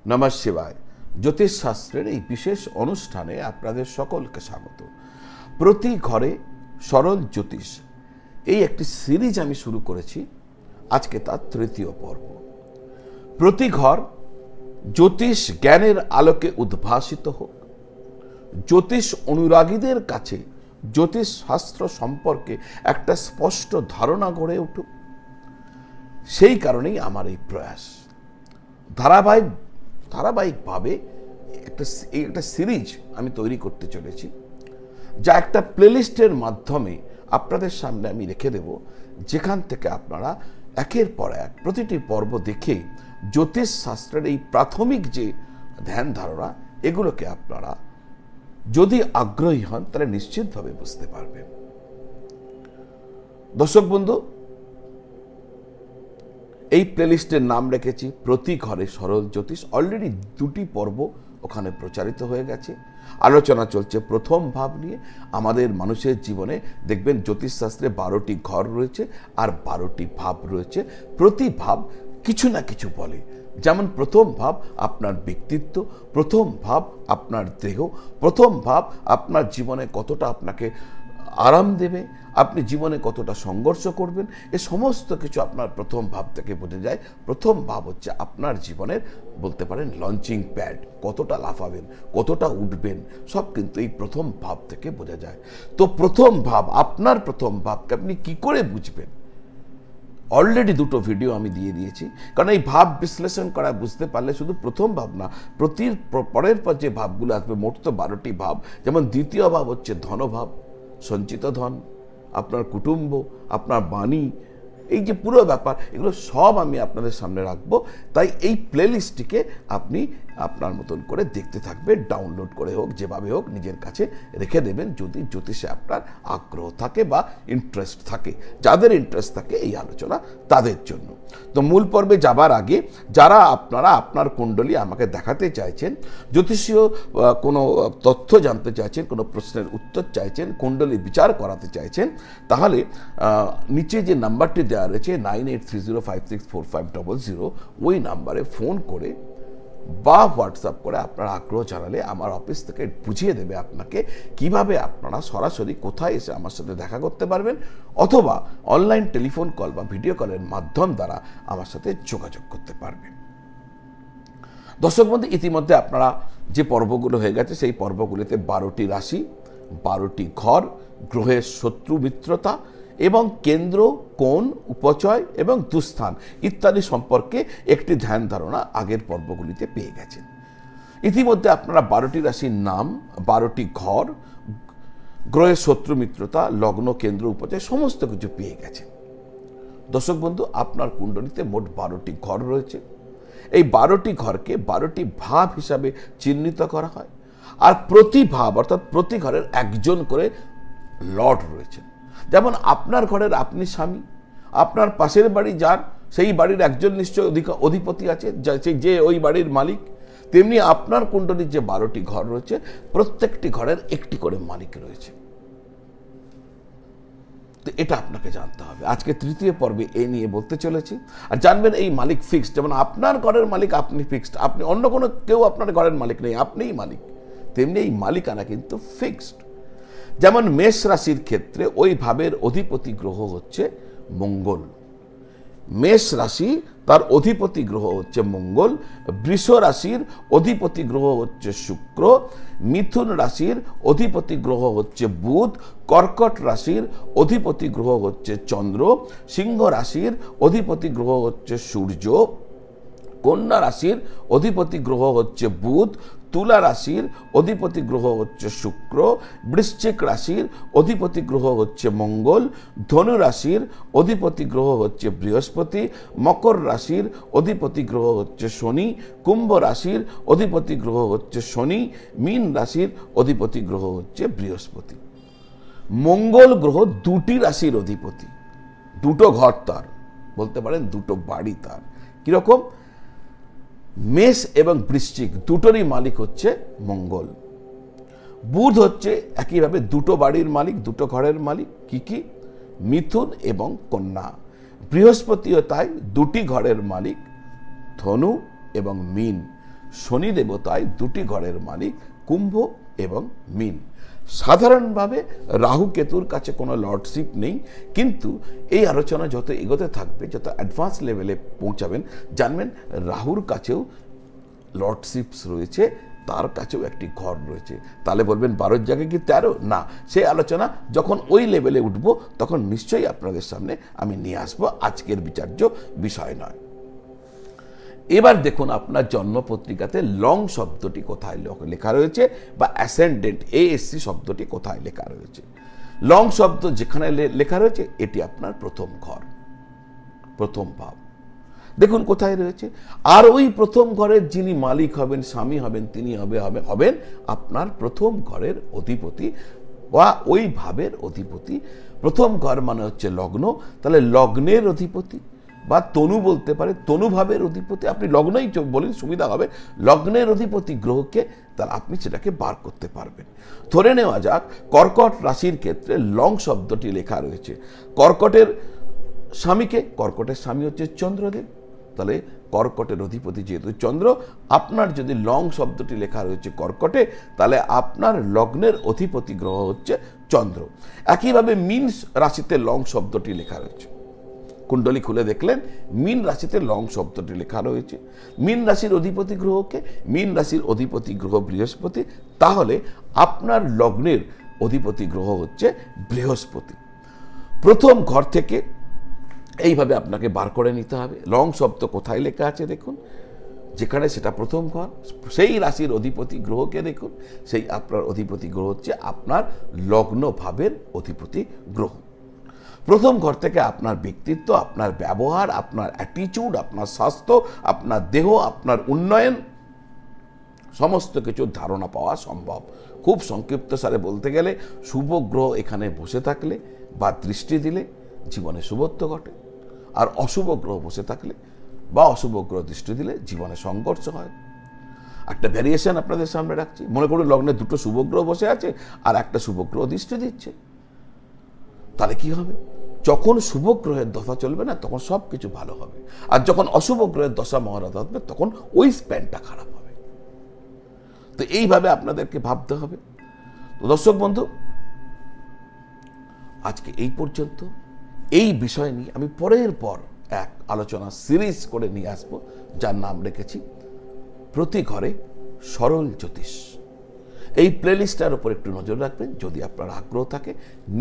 নমঃ শিবায়। জ্যোতিষ শাস্ত্রের এই বিশেষ অনুষ্ঠানে আপনাদের সকলকে স্বাগত। প্রতি ঘরে সরল জ্যোতিষ এই একটি সিরিজ আমি শুরু করেছি, আজকে তার তৃতীয় পর্ব। প্রতি ঘর জ্যোতিষ জ্ঞানের আলোকে উদ্ভাসিত হোক, জ্যোতিষ অনুরাগীদের কাছে জ্যোতিষ শাস্ত্র সম্পর্কে একটা স্পষ্ট ধারণা গড়ে উঠুক, সেই কারণেই আমার এই প্রয়াস। ধারাবাহিকভাবে একটা সিরিজ আমি তৈরি করতে চলেছি, যা একটা প্লেলিস্টের মাধ্যমে আপনাদের সামনে আমি রেখে দেব, যেখান থেকে আপনারা একের পর এক প্রতিটি পর্ব দেখে জ্যোতিষ শাস্ত্রের এই প্রাথমিক যে ধ্যান ধারণা, এগুলোকে আপনারা যদি আগ্রহী হন তাহলে নিশ্চিতভাবে বুঝতে পারবেন। দর্শক বন্ধু, এই প্লেলিস্টের নাম রেখেছি প্রতি ঘরে সরল জ্যোতিষ। অলরেডি 2টি পর্ব ওখানে প্রচারিত হয়ে গেছে। আলোচনা চলছে প্রথম ভাব নিয়ে। আমাদের মানুষের জীবনে দেখবেন জ্যোতিষশাস্ত্রে 12টি ঘর রয়েছে আর 12টি ভাব রয়েছে। প্রতি ভাব কিছু না কিছু বলে। যেমন প্রথম ভাব আপনার ব্যক্তিত্ব, প্রথম ভাব আপনার দেহ, প্রথম ভাব আপনার জীবনে কতটা আপনাকে আরাম দেবে, আপনি জীবনে কতটা সংঘর্ষ করবেন, এ সমস্ত কিছু আপনার প্রথম ভাব থেকে বোঝা যায়। প্রথম ভাব হচ্ছে আপনার জীবনের বলতে পারেন লঞ্চিং প্যাড, কতটা লাফাবেন, কতটা উঠবেন, সব কিন্তু এই প্রথম ভাব থেকে বোঝা যায়। তো প্রথম ভাব, আপনার প্রথম ভাবকে আপনি কি করে বুঝবেন? অলরেডি 2টো ভিডিও আমি দিয়ে দিয়েছি, কারণ এই ভাব বিশ্লেষণ করা বুঝতে পারলে শুধু প্রথম ভাব না, পরের পর যে ভাবগুলো আসবে, মোট তো 12টি ভাব। যেমন দ্বিতীয় ভাব হচ্ছে ধনভাব, সঞ্চিত ধন, আপনার কুটুম্ব, আপনার বাণী, এই যে পুরো ব্যাপার, এগুলো সব আমি আপনাদের সামনে রাখবো। তাই এই প্লেলিস্টটিকে আপনি আপনার মতন করে দেখতে থাকবে, ডাউনলোড করে হোক, যেভাবে হোক নিজের কাছে রেখে দেবেন, যদি জ্যোতিষে আপনার আগ্রহ থাকে বা ইন্টারেস্ট থাকে। যাদের ইন্টারেস্ট থাকে এই আলোচনা তাদের জন্য। তো মূল পর্বে যাবার আগে, যারা আপনারা আপনার কুণ্ডলী আমাকে দেখাতে চাইছেন, জ্যোতিষীয় কোনো তথ্য জানতে চাইছেন, কোনো প্রশ্নের উত্তর চাইছেন, কুণ্ডলী বিচার করাতে চাইছেন, তাহলে নিচে যে নাম্বারটি দেওয়া রয়েছে 9830564500, ওই নাম্বারে ফোন করে বা হোয়াটসঅ্যাপ করে আপনার আগ্রহ জানালে আমার অফিস থেকে বুঝিয়ে দেবে আপনাকে কিভাবে আপনারা সরাসরি কোথায় এসে আমার সাথে দেখা করতে পারবেন, অথবা অনলাইন টেলিফোন কল বা ভিডিও কলের মাধ্যম দ্বারা আমার সাথে যোগাযোগ করতে পারবেন। দর্শক বন্ধু, ইতিমধ্যে আপনারা যে পর্বগুলো হয়ে গেছে, সেই পর্বগুলিতে 12টি রাশি, 12টি ঘর, গ্রহের শত্রু মিত্রতা এবং কেন্দ্র, কোণ, উপচয় এবং দুস্থান ইত্যাদি সম্পর্কে একটি ধ্যান ধারণা আগের পর্বগুলিতে পেয়ে গেছেন। ইতিমধ্যে আপনারা 12টি রাশির নাম, 12টি ঘর, গ্রহের শত্রু মিত্রতা, লগ্ন, কেন্দ্র, উপচয় সমস্ত কিছু পেয়ে গেছেন। দর্শক বন্ধু, আপনার কুণ্ডলীতে মোট 12টি ঘর রয়েছে। এই 12টি ঘরকে 12টি ভাব হিসাবে চিহ্নিত করা হয়, আর প্রতি ভাব অর্থাৎ প্রতি ঘরের একজন করে লর্ড রয়েছেন। যেমন আপনার ঘরের আপনি স্বামী, আপনার পাশের বাড়ি যার, সেই বাড়ির একজন নিশ্চয় অধিপতি আছে, যে ওই বাড়ির মালিক। তেমনি আপনার কুণ্ডলীর যে 12টি ঘর রয়েছে, প্রত্যেকটি ঘরের একটি করে মালিক রয়েছে। তো এটা আপনাকে জানতে হবে। আজকে তৃতীয় পর্বে এ নিয়ে বলতে চলেছি। আর জানবেন এই মালিক ফিক্সড, যেমন আপনার ঘরের মালিক আপনি ফিক্সড, আপনি অন্য কোনো কেউ আপনার ঘরের মালিক নেই, আপনিই মালিক, তেমনি এই মালিকানা কিন্তু ফিক্সড। যেমন মেষ রাশির ক্ষেত্রে ওই ভাবের অধিপতি গ্রহ হচ্ছে মঙ্গল। মেষ রাশি, তার অধিপতি গ্রহ হচ্ছে মঙ্গল। বৃষ রাশির অধিপতি গ্রহ হচ্ছে শুক্র। মিথুন রাশির অধিপতি গ্রহ হচ্ছে বুধ। কর্কট রাশির অধিপতি গ্রহ হচ্ছে চন্দ্র। সিংহ রাশির অধিপতি গ্রহ হচ্ছে সূর্য। কন্যা রাশির অধিপতি গ্রহ হচ্ছে বুধ। তুলা রাশির অধিপতি গ্রহ হচ্ছে শুক্র। বৃশ্চিক রাশির অধিপতি গ্রহ হচ্ছে মঙ্গল। ধনু রাশির অধিপতি গ্রহ হচ্ছে বৃহস্পতি। মকর রাশির অধিপতি গ্রহ হচ্ছে শনি। কুম্ভ রাশির অধিপতি গ্রহ হচ্ছে শনি। মীন রাশির অধিপতি গ্রহ হচ্ছে বৃহস্পতি। মঙ্গল গ্রহ 2টি রাশির অধিপতি, 2টো ঘর তার, বলতে পারেন 2টো বাড়ি তার। কিরকম? মেষ এবং বৃশ্চিক দুটোরই মালিক হচ্ছে মঙ্গল। বুধ হচ্ছে একইভাবে 2টো বাড়ির মালিক, 2টো ঘরের মালিক। কি? মিথুন এবং কন্যা। বৃহস্পতিও তাই 2টি ঘরের মালিক, ধনু এবং মীন। শনি দেবতায় দুটি ঘরের মালিক কুম্ভ এবং মীন। সাধারণভাবে রাহু কেতুর কাছে কোনো লর্ডশিপ নেই, কিন্তু এই আলোচনা যত এগোতে থাকবে, যত অ্যাডভান্স লেভেলে পৌঁছাবেন, জানবেন রাহুর কাছেও লর্ডশিপস রয়েছে, তার কাছেও একটি ঘর রয়েছে। তাহলে বলবেন 12 জায়গায় কি 13? না, সেই আলোচনা যখন ওই লেভেলে উঠব তখন নিশ্চয়ই আপনাদের সামনে আমি নিয়ে আসবো, আজকের বিচার্য বিষয় নয়। এবার দেখুন আপনার জন্মপত্রিকাতে লং শব্দটি কোথায় লেখা রয়েছে, বা অ্যাসেন্ডেন্ট ASC শব্দটি কোথায় লেখা রয়েছে। লং শব্দ যেখানে লেখা রয়েছে এটি আপনার প্রথম ঘর, প্রথম ভাব। দেখুন কোথায় রয়েছে। আর ওই প্রথম ঘরের যিনি মালিক হবেন, স্বামী হবেন, তিনি হবেন আপনার প্রথম ঘরের অধিপতি বা ওই ভাবের অধিপতি। প্রথম ঘর মানে হচ্ছে লগ্ন, তাহলে লগ্নের অধিপতি বা তনু বলতে পারে, তনুভাবের অধিপতি। আপনি লগ্নই বলেন সুবিধা হবে, লগ্নের অধিপতি গ্রহকে, তাহলে আপনি সেটাকে বার করতে পারবেন। ধরে নেওয়া যাক কর্কট রাশির ক্ষেত্রে লং শব্দটি লেখা রয়েছে। কর্কটের স্বামীকে, কর্কটের স্বামী হচ্ছে চন্দ্রদেব, তাহলে কর্কটের অধিপতি যেহেতু চন্দ্র, আপনার যদি লং শব্দটি লেখা রয়েছে কর্কটে, তাহলে আপনার লগ্নের অধিপতি গ্রহ হচ্ছে চন্দ্র। একইভাবে মীন রাশিতে লং শব্দটি লেখা রয়েছে। কুণ্ডলী খুলে দেখলেন মীন রাশিতে লং শব্দটি লেখা রয়েছে। মীন রাশির অধিপতি গ্রহকে, মীন রাশির অধিপতি গ্রহ বৃহস্পতি, তাহলে আপনার লগ্নের অধিপতি গ্রহ হচ্ছে বৃহস্পতি। প্রথম ঘর থেকে এইভাবে আপনাকে বার করে নিতে হবে। লং শব্দ কোথায় লেখা আছে দেখুন, যেখানে সেটা প্রথম ঘর, সেই রাশির অধিপতি গ্রহকে দেখুন, সেই আপনার অধিপতি গ্রহ হচ্ছে আপনার লগ্ন ভাবের অধিপতি গ্রহ। প্রথম ঘর থেকে আপনার ব্যক্তিত্ব, আপনার ব্যবহার, আপনার অ্যাটিটিউড, আপনার স্বাস্থ্য, আপনার দেহ, আপনার উন্নয়ন, সমস্ত কিছু ধারণা পাওয়া সম্ভব। খুব সংক্ষিপ্ত সারে বলতে গেলে শুভ গ্রহ এখানে বসে থাকলে বা দৃষ্টি দিলে জীবনে শুভত্ব ঘটে, আর অশুভ গ্রহ বসে থাকলে বা অশুভ গ্রহ দৃষ্টি দিলে জীবনে সংঘর্ষ হয়। একটা ভ্যারিয়েশন আপনাদের সামনে রাখছি। মনে করুন লগ্নে দুটো শুভ গ্রহ বসে আছে আর একটা শুভ গ্রহ দৃষ্টি দিচ্ছে, তাহলে কি হবে? যখন শুভ গ্রহের দশা চলবে না তখন সব কিছু ভালো হবে, আর যখন অশুভ গ্রহের দশা মহারথ হবে তখন ওই স্প্যানটা খারাপ হবে। তো এইভাবে আপনাদেরকে ভাবতে হবে। তো দর্শক বন্ধু, আজকে এই পর্যন্ত। এই বিষয় নিয়ে আমি পরের পর এক আলোচনা সিরিজ করে নিয়ে আসবো, যার নাম রেখেছি প্রতি ঘরে সরল জ্যোতিষ। এই প্লেলিস্টটার উপর একটু নজর রাখবেন। যদি আপনার আগ্রহ থাকে,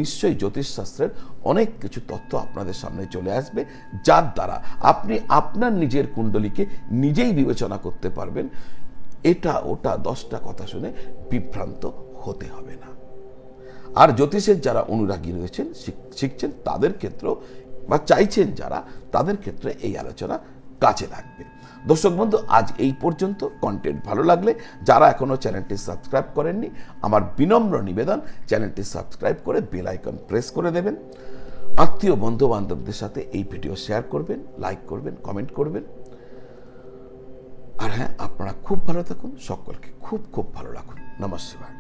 নিশ্চয়ই জ্যোতিষশাস্ত্রের অনেক কিছু তথ্য আপনাদের সামনে চলে আসবে, যার দ্বারা আপনি আপনার নিজের কুণ্ডলীকে নিজেই বিবেচনা করতে পারবেন। এটা ওটা 10টা কথা শুনে বিভ্রান্ত হতে হবে না। আর জ্যোতিষের যারা অনুরাগী রয়েছেন, শিখছেন, তাদের ক্ষেত্রেও বা চাইছেন যারা, তাদের ক্ষেত্রে এই আলোচনা কাজে লাগবে। দর্শক বন্ধু, আজ এই পর্যন্ত। কন্টেন্ট ভালো লাগলে যারা এখনো চ্যানেলটি সাবস্ক্রাইব করেননি, আমার বিনম্র নিবেদন চ্যানেলটি সাবস্ক্রাইব করে বেল আইকন প্রেস করে দেবেন। আত্মীয় বন্ধু বান্ধবদের সাথে এই ভিডিও শেয়ার করবেন, লাইক করবেন, কমেন্ট করবেন। আর হ্যাঁ, আপনারা খুব ভালো থাকুন, সকলকে খুব খুব ভালো রাখুন। নমস্কার।